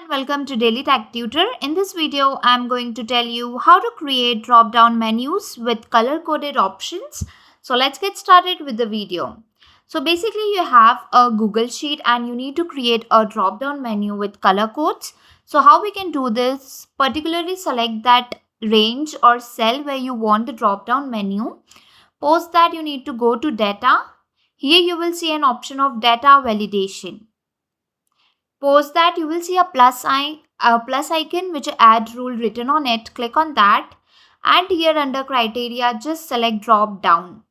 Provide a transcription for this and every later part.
welcome to Daily Tech Tutor. In this video, I'm going to tell you how to create drop-down menus with color-coded options. So let's get started with the video. So basically you have a Google Sheet and you need to create a drop-down menu with color codes. So how we can do this, particularly select that range or cell where you want the drop-down menu. Post that you need to go to data. Here you will see an option of data validation. Post that you will see a plus icon which add rule written on it. Click on that and here under criteria just select drop down.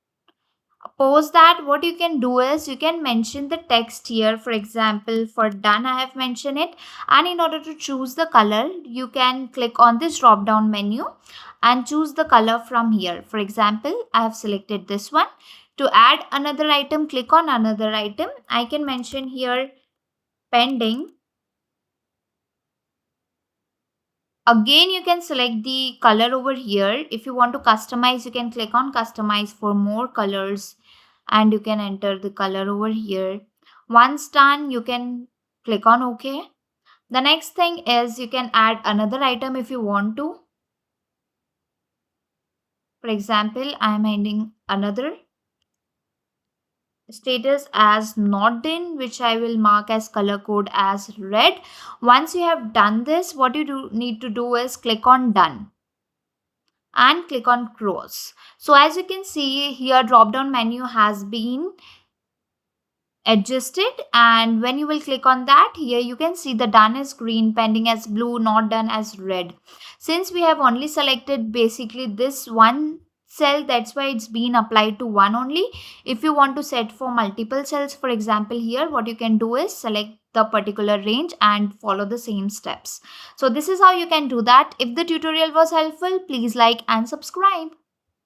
Post that what you can do is you can mention the text here. For example, for done I have mentioned it, and in order to choose the color you can click on this drop down menu and choose the color from here. For example, I have selected this one. To add another item, click on another item. I can mention here pending. Again, you can select the color over here. If you want to customize, you can click on customize for more colors and you can enter the color over here. Once done, you can click on OK. The next thing is you can add another item if you want to. For example, I am adding another status as not done, which I will mark as color code as red. Once you have done this, what you need to do is click on done and click on close. So as you can see here, drop down menu has been adjusted, and when you will click on that, here you can see the done is green, pending as blue, not done as red. Since we have only selected basically this one cell, that's why it's been applied to one only. If you want to set for multiple cells, for example here, what you can do is select the particular range and follow the same steps. So this is how you can do that. If the tutorial was helpful, please like and subscribe.